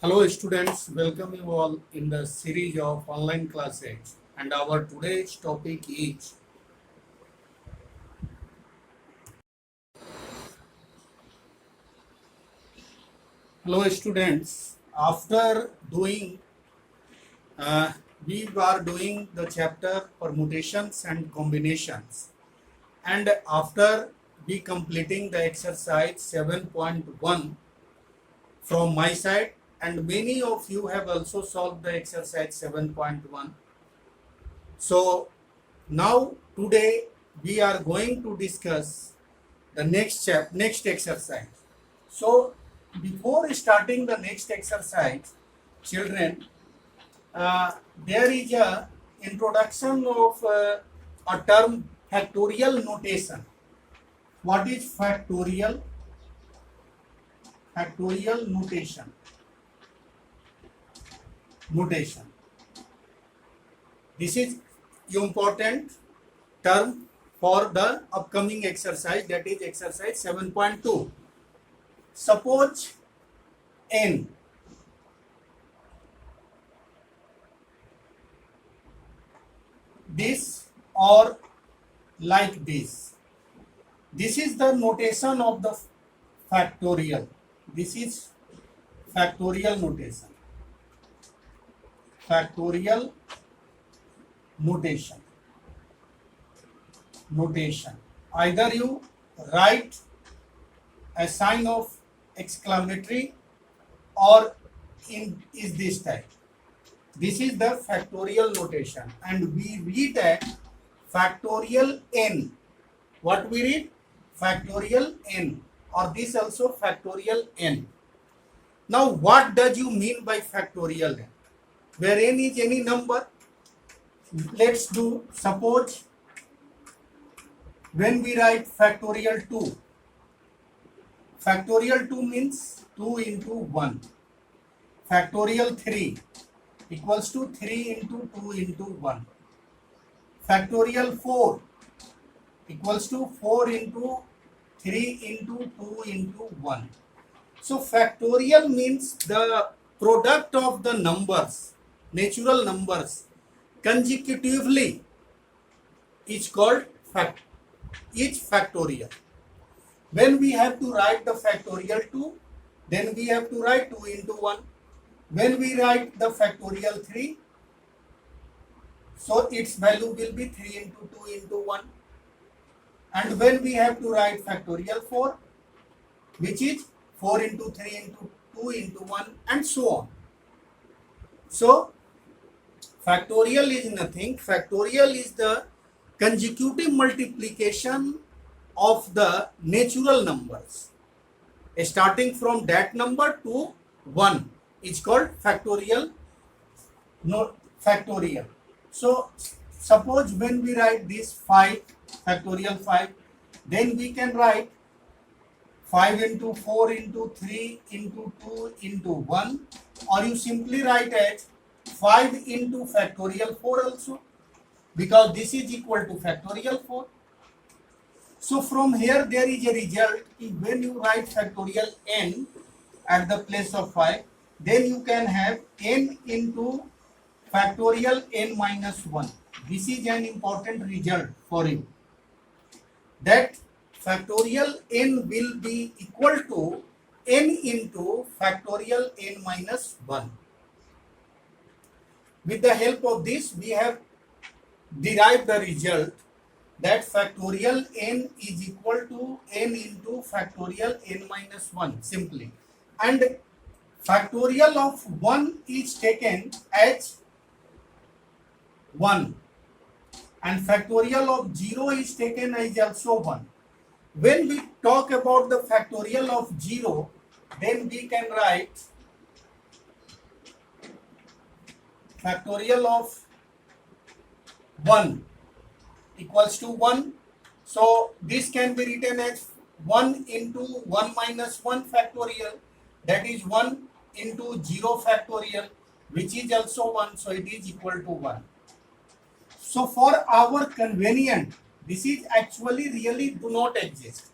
Hello students, welcome you all in the series of online classes, and our today's topic is hello students. After doing we are doing the chapter permutations and combinations, and after we completing the exercise 7.1 from my side, and many of you have also solved the exercise 7.1. So now today we are going to discuss the next exercise. So before starting the next exercise, children, there is a introduction of a term factorial notation. What is factorial? Factorial notation. Notation. This is important term for the upcoming exercise, that is exercise 7.2. Suppose n this or like this. This is the notation of the factorial. This is factorial notation. Factorial notation. Either you write a sign of exclamatory or in is this type. This is the factorial notation, and we read that factorial n. What we read? Factorial n, or this also factorial n. Now what does you mean by factorial n? Where n is any number. Let's do, suppose when we write factorial 2. Factorial 2 means 2 into 1. Factorial 3 equals to 3 into 2 into 1. Factorial 4 equals to 4 into 3 into 2 into 1. So factorial means the product of the numbers, natural numbers, consecutively is called factorial. When we have to write the factorial 2, then we have to write 2 into 1. When we write the factorial 3, so its value will be 3 into 2 into 1. And when we have to write factorial 4, which is 4 into 3 into 2 into 1, and so on. So factorial is nothing. Factorial is the consecutive multiplication of the natural numbers, starting from that number to 1 is called factorial. Factorial. So suppose when we write this 5, factorial 5, then we can write 5 into 4 into 3 into 2 into 1, or you simply write as 5 into factorial 4 also, because this is equal to factorial 4. So from here there is a result. When you write factorial n at the place of 5, then you can have n into factorial n minus 1. This is an important result for you, that factorial n will be equal to n into factorial n minus 1. With the help of this, we have derived the result that factorial n is equal to n into factorial n minus 1 simply, and factorial of 1 is taken as 1, and factorial of 0 is taken as also 1. When we talk about the factorial of 0, then we can write factorial of 1 equals to 1. So this can be written as 1 into 1 minus 1 factorial, that is 1 into 0 factorial, which is also 1, so it is equal to 1. So for our convenience, this is actually really do not exist.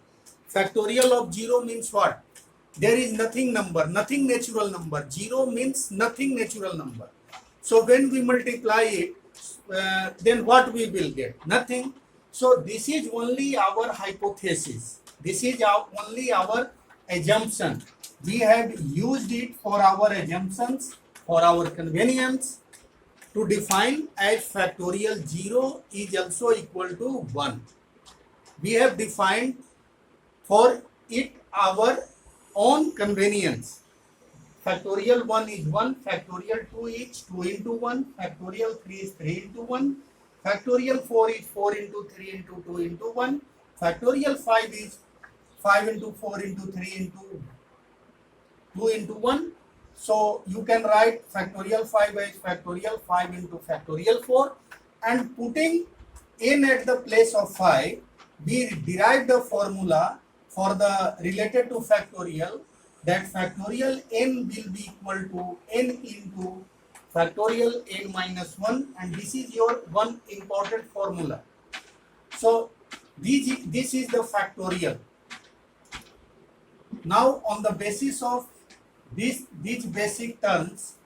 Factorial of 0 means what? there is nothing number, nothing natural number. 0 means nothing natural number. So when we multiply it, then what we will get? Nothing. So this is only our hypothesis. This is only our assumption. We have used it for our assumptions, for our convenience, to define as factorial 0 is also equal to 1. We have defined for it our own convenience. Factorial 1 is 1, factorial 2 is 2 into 1, factorial 3 is 3 into 1, factorial 4 is 4 into 3 into 2 into 1, factorial 5 is 5 into 4 into 3 into 2 into 1. So you can write factorial 5 as factorial 5 into factorial 4, and putting n at the place of 5, we derive the formula for the related to factorial, that factorial n will be equal to n into factorial n minus 1, and this is your one important formula. So this is the factorial. Now on the basis of these basic terms,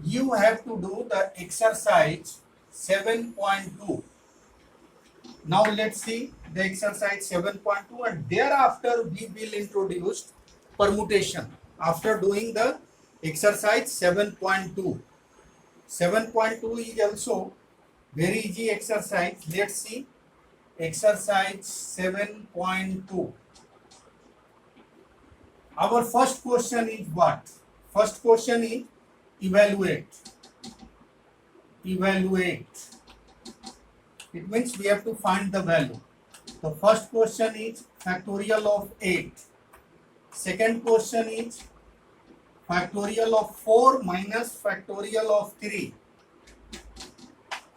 you have to do the exercise 7.2. Now let's see the exercise 7.2, and thereafter we will introduce permutation after doing the exercise 7.2. 7.2 is also very easy exercise. Let's see exercise 7.2. Our first question is what? First question is evaluate. Evaluate. It means we have to find the value. The first question is factorial of 8. Second question is factorial of 4 minus factorial of 3.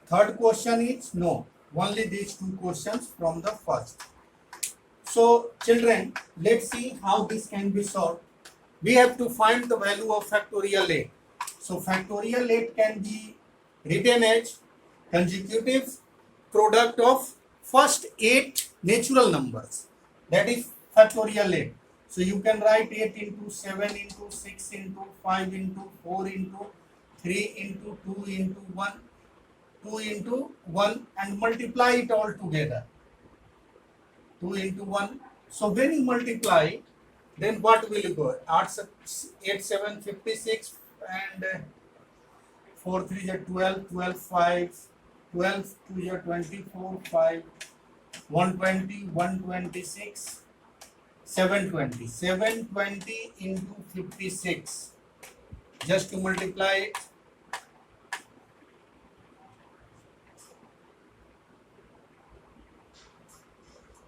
Third question is no. Only these two questions from the first. So children, let's see how this can be solved. We have to find the value of factorial 8. So factorial 8 can be written as consecutive product of first 8 natural numbers. That is factorial 8. So you can write 8 into 7 into 6 into 5 into 4 into 3 into 2 into 1, 2 into 1, and multiply it all together. 2 into 1. So when you multiply, then what will you go? 8 7 56, and 4 3 is 12, 12 5, 12 2 is 24, 5, 120, 126, 720. 720 into 56. Just to multiply it.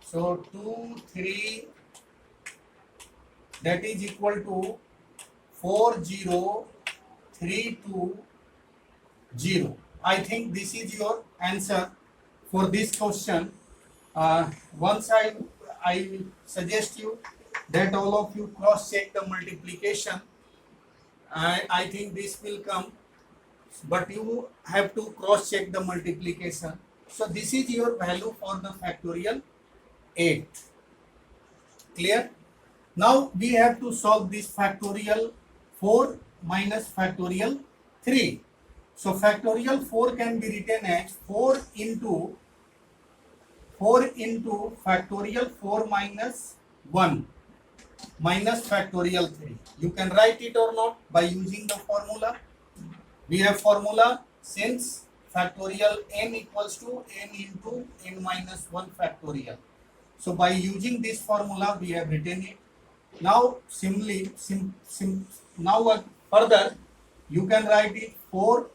So 2, 3, that is equal to 40320. I think this is your answer for this question. Once I suggest you that all of you cross check the multiplication. I think this will come, but you have to cross check the multiplication. So this is your value for the factorial 8. Clear? Now we have to solve this factorial 4 minus factorial 3. So factorial 4 can be written as 4 into factorial 4 minus 1 minus factorial 3. You can write it or not by using the formula. We have formula since factorial n equals to n into n minus 1 factorial. So by using this formula, we have written it. Now further, you can write it 4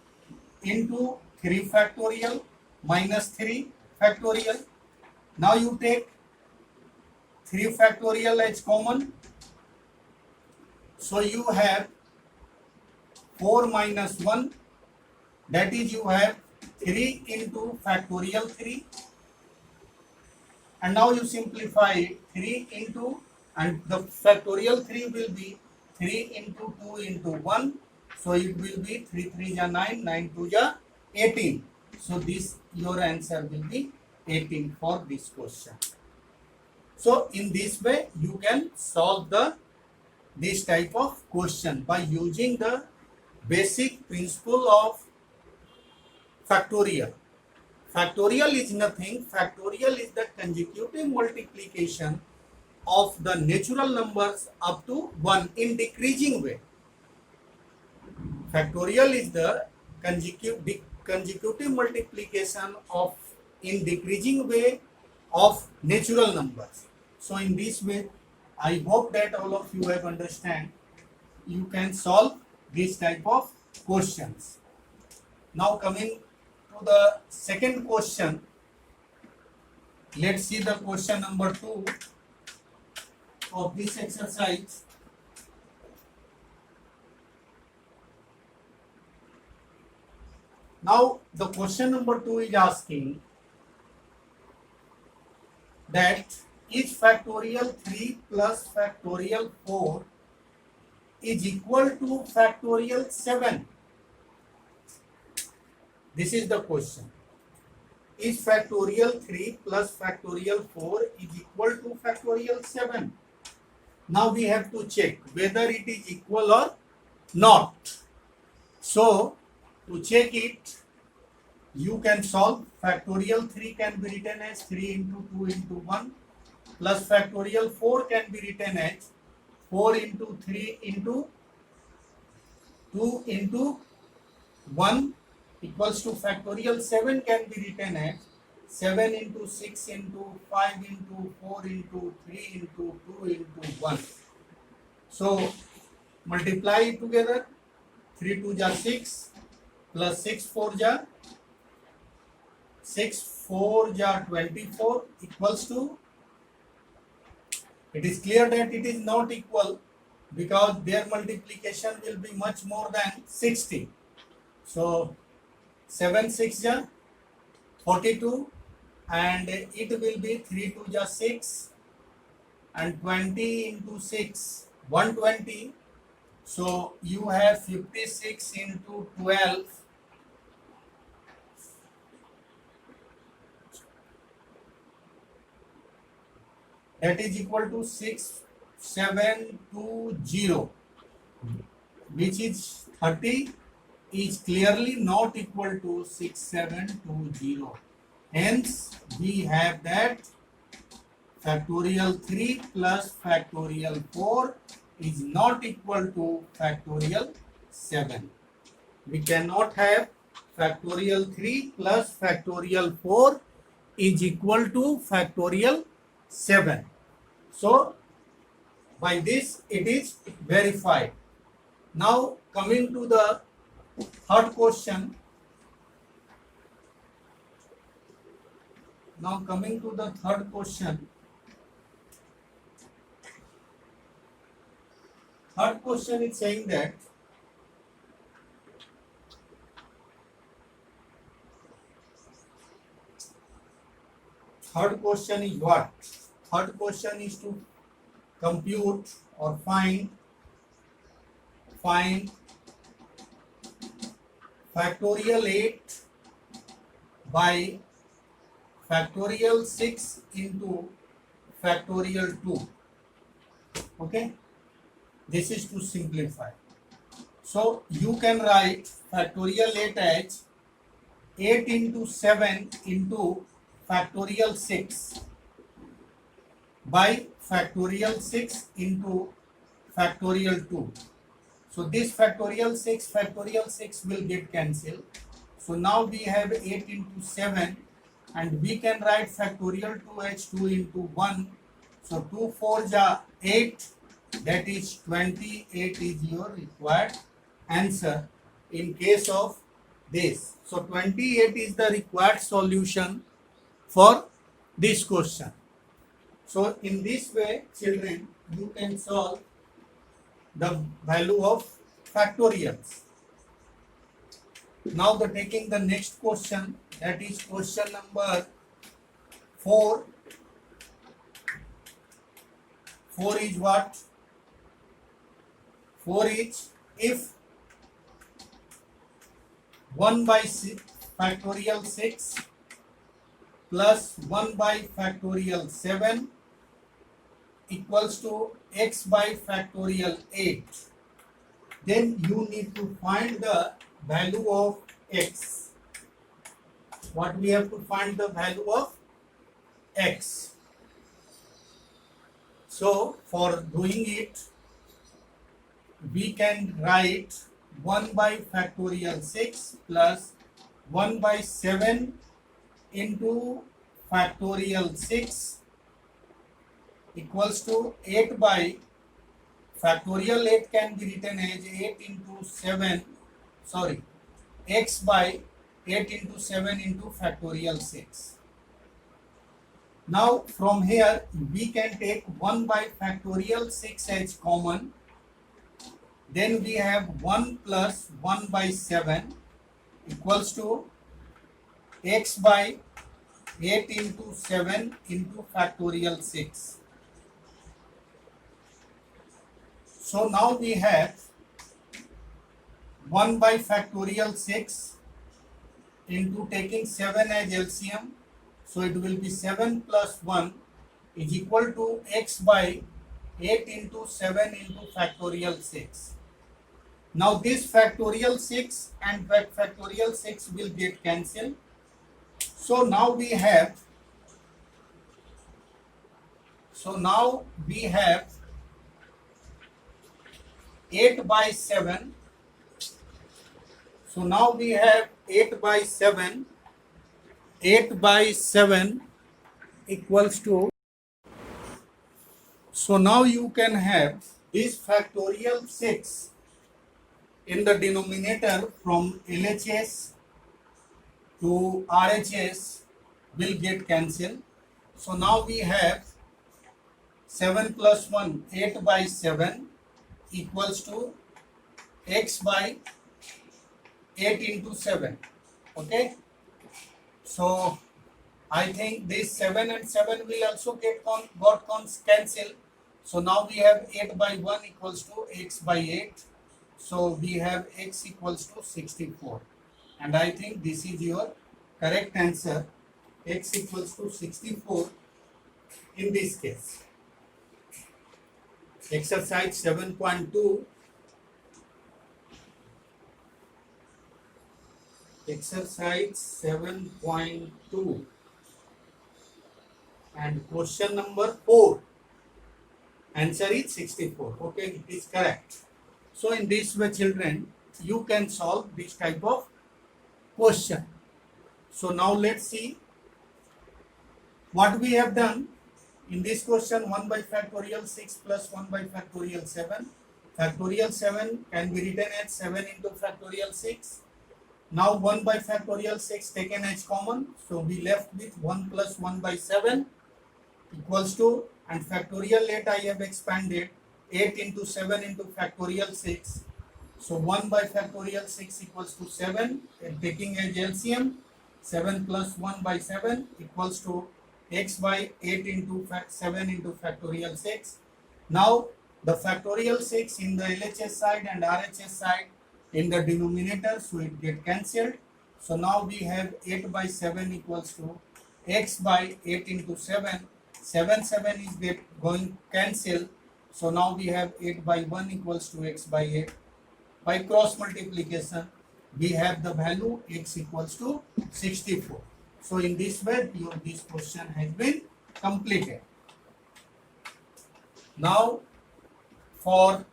into 3 factorial minus 3 factorial. Now you take 3 factorial as common. So you have 4 minus 1, that is you have 3 into factorial 3. And now you simplify it, 3 into, and the factorial 3 will be 3 into 2 into 1. So it will be 3 3 ja 9, 9 2 ja 18. So this your answer will be 18 for this question. So in this way you can solve the this type of question by using the basic principle of factorial. Factorial is nothing. Factorial is the consecutive multiplication of the natural numbers up to 1 in decreasing way. Factorial is the consecutive multiplication of in decreasing way of natural numbers. So in this way, I hope that all of you have understand. You can solve this type of questions. Now coming to the second question, let's see the question number 2 of this exercise. Now the question number 2 is asking that is factorial 3 plus factorial 4 is equal to factorial 7? This is the question. Is factorial 3 plus factorial 4 is equal to factorial 7? Now we have to check whether it is equal or not. So to check it, you can solve. Factorial 3 can be written as 3 into 2 into 1 plus factorial 4 can be written as 4 into 3 into 2 into 1 equals to factorial 7 can be written as 7 into 6 into 5 into 4 into 3 into 2 into 1. So multiply it together. 3 2 ja 6 plus 6 4 ja 6 4 ja 24 equals to, it is clear that it is not equal because their multiplication will be much more than 60. So 7 6 ja 42 and it will be 3 2 ja 6 and 20 into 6 120. So you have 56 into 12 that is equal to 6720, which is 30 is clearly not equal to 6720. Hence we have that factorial 3 plus factorial 4 is not equal to factorial 7. We cannot have factorial 3 plus factorial 4 is equal to factorial 7. So by this it is verified. Now coming to the third question. Third question is saying that third question is what? Third question is to compute or find factorial 8 by factorial 6 into factorial 2. Okay, this is to simplify. So you can write factorial 8 as 8 into 7 into factorial 6 by factorial 6 into factorial 2. So this factorial 6 will get cancelled. So now we have 8 into 7 and we can write factorial 2 as 2 into 1. So 2 4 ja 8, that is 28 is your required answer in case of this. So 28 is the required solution for this question. So in this way, children, you can solve the value of factorials. Now taking the next question, that is question number 4. 4 is what? 4 is if 1 by factorial 6 plus 1 by factorial 7 equals to x by factorial 8, then you need to find the value of x. What we have to find the value of x. So for doing it, we can write 1 by factorial 6 plus 1 by 7 into factorial 6 equals to 8 by factorial 8 can be written as 8 into 7, sorry, x by 8 into 7 into factorial 6. Now from here we can take 1 by factorial 6 as common. Then we have 1 plus 1 by 7 equals to x by 8 into 7 into factorial 6. So now we have 1 by factorial 6 into taking 7 as LCM. So it will be 7 plus 1 is equal to x by 8 into 7 into factorial 6. Now this factorial 6 and factorial 6 will get cancelled. So now we have 8 by 7. So now we have 8 by 7. 8 by 7 equals to, so now you can have this factorial 6 in the denominator from LHS to RHS will get cancelled. So now we have 7 plus 1, 8 by 7 equals to x by 8 into 7. Okay. So I think this 7 and 7 will also get cancelled. So now we have 8 by 1 equals to x by 8. So we have x equals to 64. And I think this is your correct answer. X equals to 64 in this case. Exercise 7.2. Exercise 7.2 and question number 4. Answer is 64. Okay, it is correct. So in this way, children, you can solve this type of question. So now let's see what we have done. In this question, 1 by factorial 6 plus 1 by factorial 7. Factorial 7 can be written as 7 into factorial 6. Now 1 by factorial 6 taken as common. So we left with 1 plus 1 by 7 equals to, and factorial 8 I have expanded, 8 into 7 into factorial 6. So 1 by factorial 6 equals to 7, and taking as LCM, 7 plus 1 by 7 equals to x by 8 into 7 into factorial 6. Now the factorial 6 in the LHS side and RHS side in the denominator, so it get cancelled. So now we have 8 by 7 equals to x by 8 into 7. 7 is going cancel. So now we have 8 by 1 equals to x by 8. By cross multiplication, we have the value x equals to 64. So in this way, this question has been completed. Now for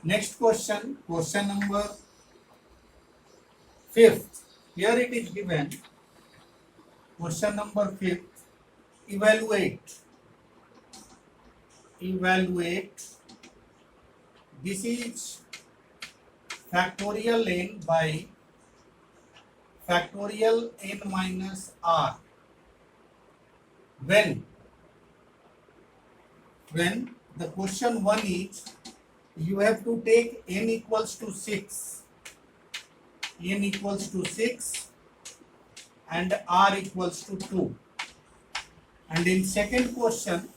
next question, question number 5th. Here it is given. Question number 5th. Evaluate. This is factorial n by factorial n minus r. When the question 1 is, you have to take n equals to 6. N equals to 6 and r equals to 2. And in second question,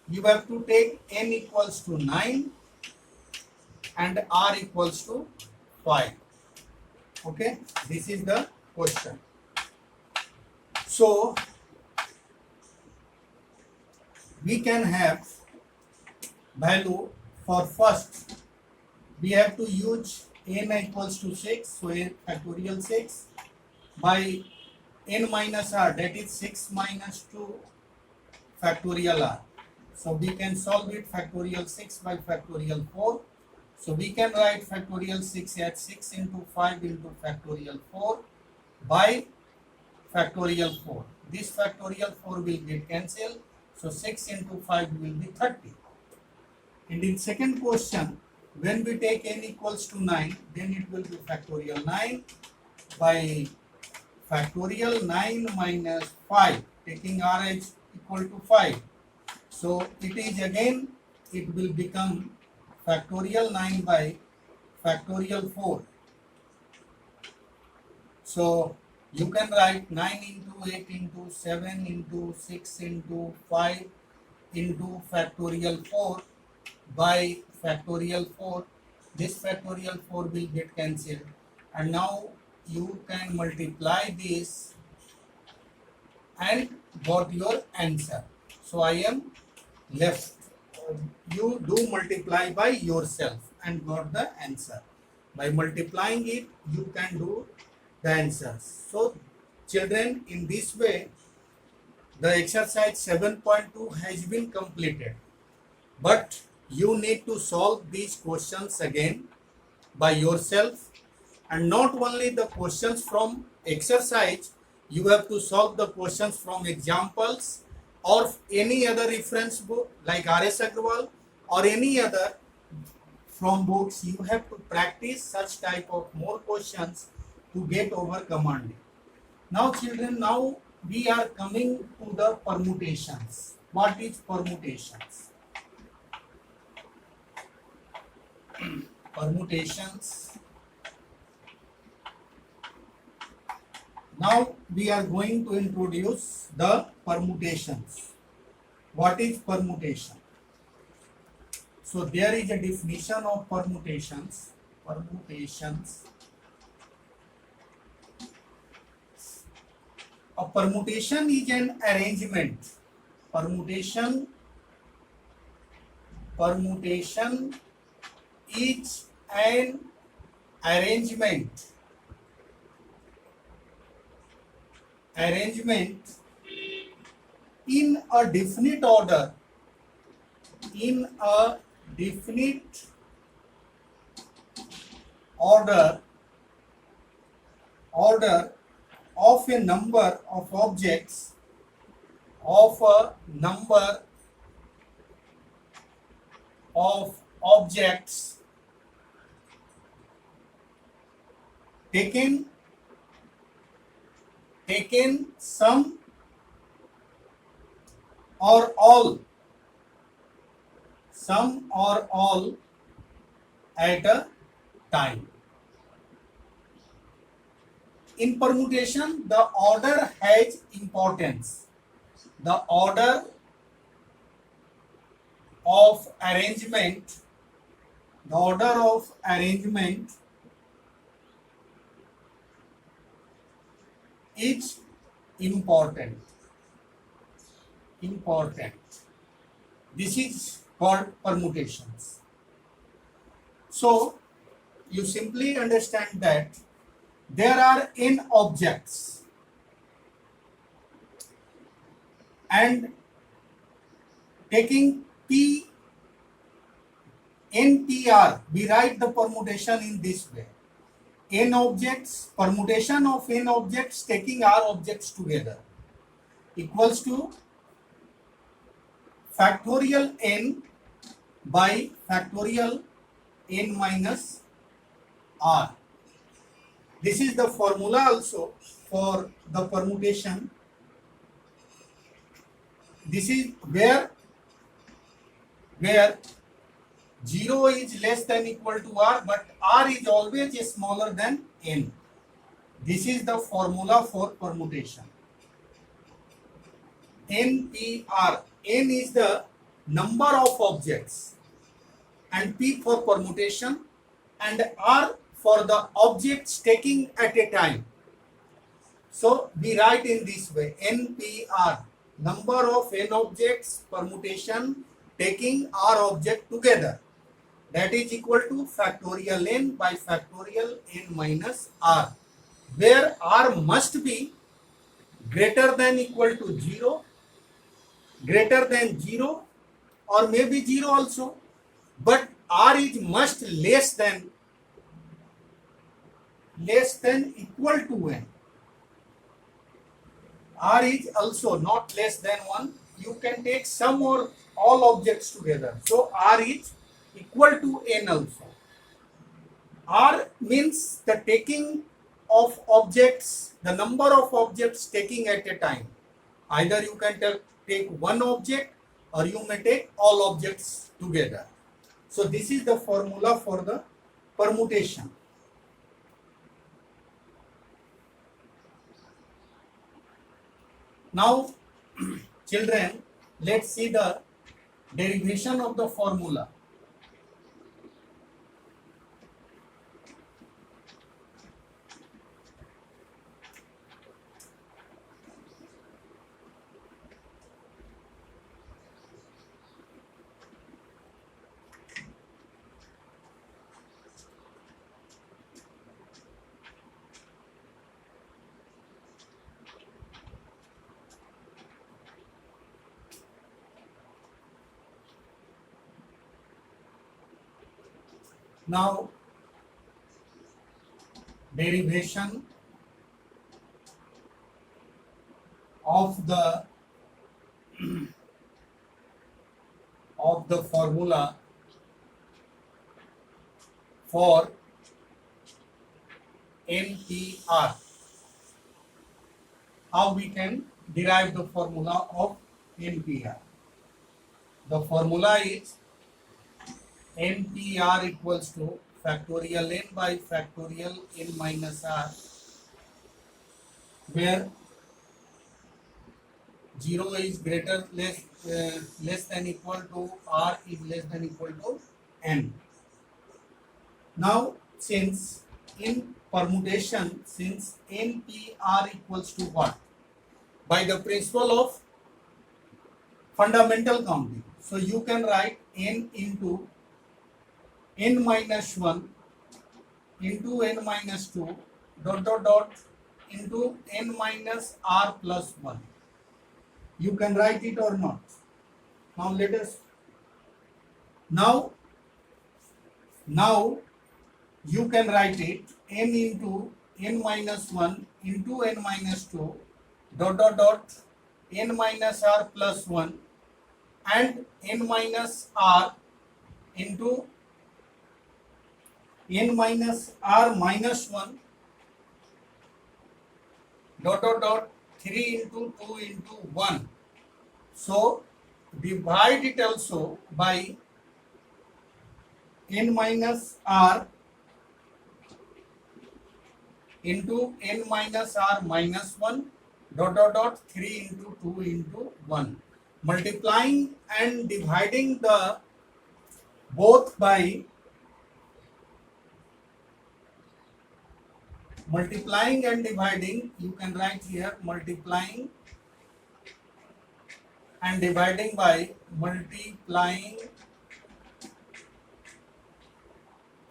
you have to take n equals to 9 and r equals to 5. Okay, this is the question. So we can have value for first. We have to use n equals to 6, so n factorial 6 by n minus r, that is 6 minus 2 factorial r. So we can solve it factorial 6 by factorial 4. So we can write factorial 6 as 6 into 5 into factorial 4 by factorial 4. This factorial 4 will get cancelled. So 6 into 5 will be 30. And in second question, when we take n equals to 9, then it will be factorial 9 by factorial 9 minus 5, taking r as equal to 5. So it is again, it will become factorial 9 by factorial 4. So you can write 9 into 8 into 7 into 6 into 5 into factorial 4 by factorial 4. This factorial 4 will get cancelled, and now you can multiply this and got your answer. So I am left. You do multiply by yourself and got the answer. By multiplying it, you can do the answers. So children, in this way, the exercise 7.2 has been completed. But you need to solve these questions again by yourself, and not only the questions from exercise, you have to solve the questions from examples or any other reference book like R.S. Agrawal or any other from books. You have to practice such type of more questions to get over commanding. Now children, now we are coming to the permutations. What is permutations? Permutations. Now we are going to introduce the permutations. What is permutation? So there is a definition of permutations. Permutations. A permutation is an arrangement. Permutation is an arrangement in a definite order, of a number of objects, taken some or all at a time. In permutation, the order has importance. The order of arrangement is important. This is called permutations. So you simply understand that there are n objects, and taking P NPR, we write the permutation in this way. N objects, permutation of n objects taking R objects together equals to factorial n by factorial n minus R. This is the formula also for the permutation. This is where 0 is less than equal to R, but R is always smaller than n. This is the formula for permutation. NPR. N is the number of objects, and P for permutation, and R for the objects taking at a time. So we write in this way, NPR. number of n objects permutation taking r object together, that is equal to factorial n by factorial n minus r, where r must be greater than equal to 0, greater than 0, or maybe 0 also, but r is must less than equal to n. R is also not less than 1. You can take some or all objects together. So R is equal to n also. R means the taking of objects, the number of objects taking at a time. Either you can take one object or you may take all objects together. So this is the formula for the permutation. Now, children, let's see the derivation of the formula. Now, derivation of the formula for NPR. How we can derive the formula of NPR? The formula is NPR equals to factorial n by factorial n minus r, where 0 is less than equal to r is less than equal to n. Now, since in permutation, since NPR equals to what? By the principle of fundamental counting. So you can write n into n minus 1 into n minus 2 dot into n minus r plus 1. You can write it or not. Now let us. Now you can write it n into n minus 1 into n minus 2 dot n minus r plus 1 and n minus r into n minus r minus 1 dot 3 into 2 into 1. So divide it also by n minus r into n minus r minus 1 dot 3 into 2 into 1. Multiplying and dividing the both by multiplying and dividing, you can write here multiplying and dividing by multiplying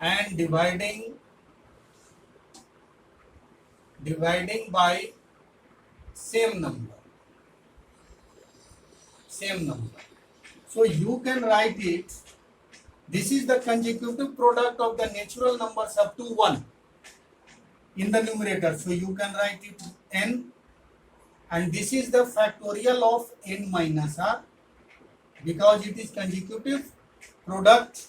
and dividing by same number. So you can write it, this is the consecutive product of the natural numbers up to 1 in the numerator. So you can write it n, and this is the factorial of n minus r, because it is consecutive product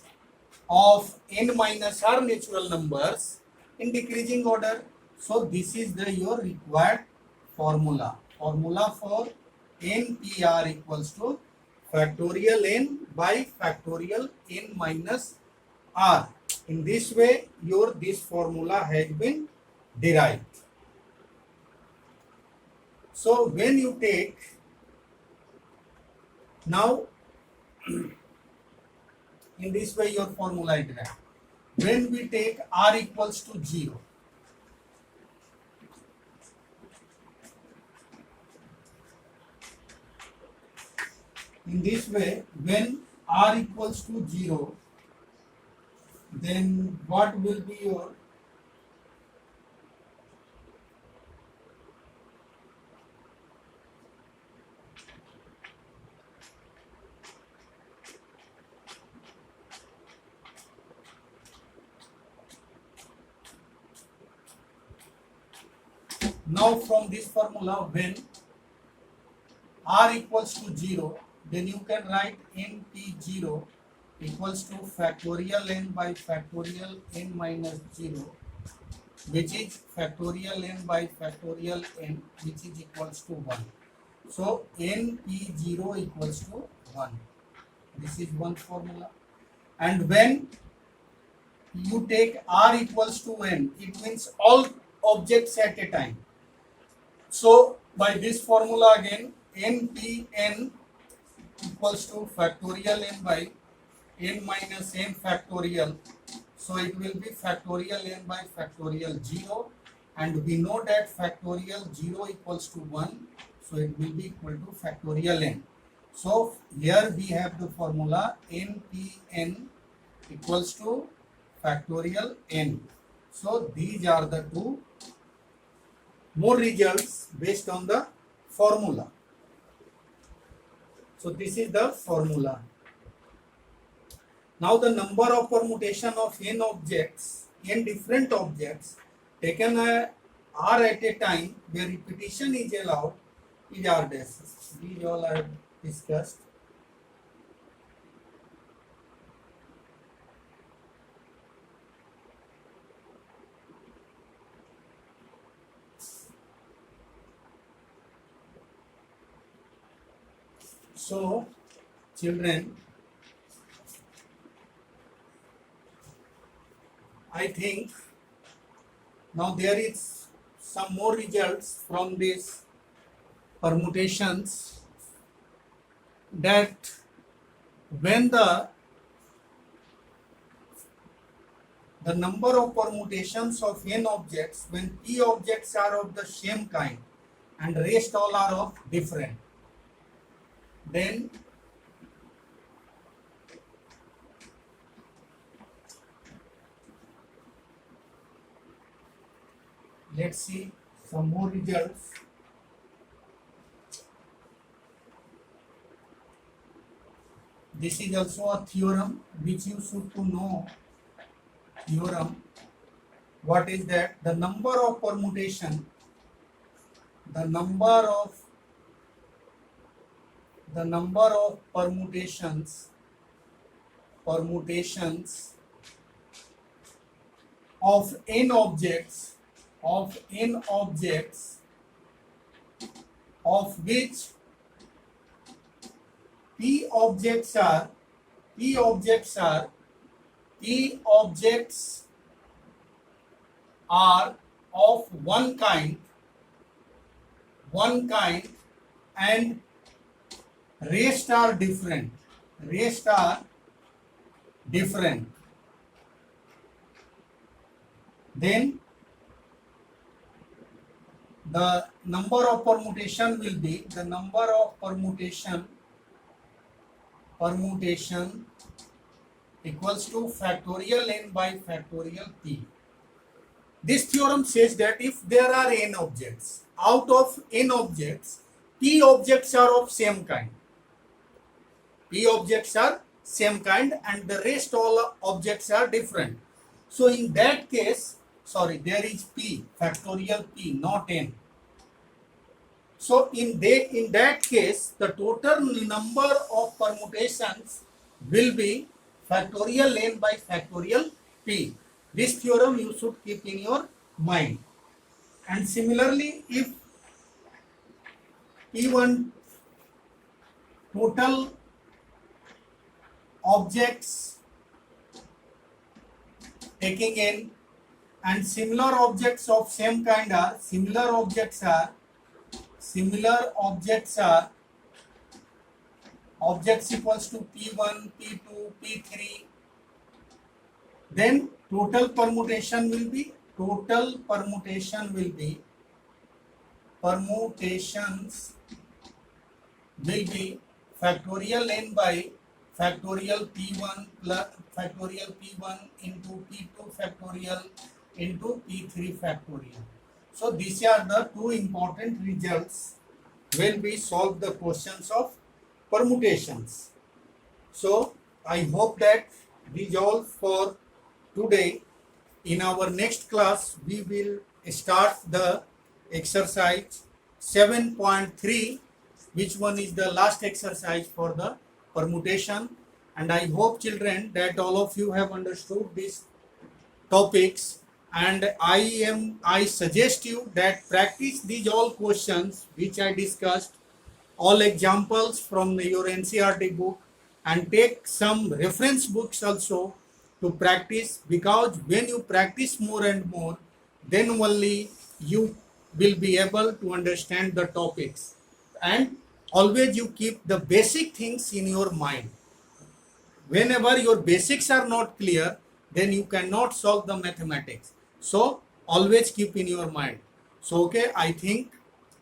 of n minus r natural numbers in decreasing order. So this is your required formula. Formula for NPR equals to factorial n by factorial n minus r. In this way, this formula has been derived. So when you take now, in this way your formula is derived. When we take r equals to 0, In this way, when r equals to 0, then what will be your now from this formula, when r equals to 0, then you can write np0 equals to factorial n by factorial n minus 0, which is factorial n by factorial n, which is equals to 1. So np0 equals to 1. This is one formula. And when you take r equals to n, it means all objects at a time. So by this formula again, npn equals to factorial n by n minus n factorial. So it will be factorial n by factorial 0, and we know that factorial 0 equals to 1, so it will be equal to factorial n. So here we have the formula npn equals to factorial n. So these are the two more results based on the formula. So this is the formula. Now the number of permutation of n objects, n different objects taken are at a time where repetition is allowed is r dash. These all I have discussed. So children, I think now there is some more results from these permutations, that when the number of permutations of n objects, when p objects are of the same kind and rest all are of different, then let's see some more results. This is also a theorem which you should to know. Theorem, what is that? The number of permutation, the number of permutations of n objects of which p objects are of one kind and rest are different. Then the number of permutation will be the number of permutation equals to factorial n by factorial p. This theorem says that if there are n objects, out of n objects, p objects are of same kind. And the rest all objects are different. So in that case, there is p, factorial p, not n. So in that case, the total number of permutations will be factorial n by factorial p. This theorem you should keep in your mind. And similarly, if P1 total objects taking n and similar objects of same kind are similar objects equals to P1, P2, P3, then total permutation will be factorial n by factorial p1 plus factorial p1 into p2 factorial into p3 factorial. So these are the two important results when we solve the questions of permutations. So I hope that these all for today. In our next class, we will start the exercise 7.3, which one is the last exercise for the permutation. And I hope, children, that all of you have understood these topics. And I suggest you that practice these all questions which I discussed, all examples from your NCERT book, and take some reference books also to practice, because when you practice more and more, then only you will be able to understand the topics. And always you keep the basic things in your mind. Whenever your basics are not clear, then you cannot solve the mathematics. So always keep in your mind. So okay, I think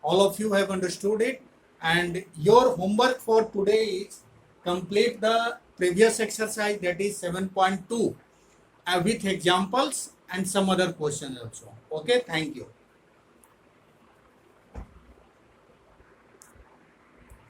all of you have understood it, and your homework for today is complete the previous exercise, that is 7.2, with examples and some other questions also. Okay, thank you.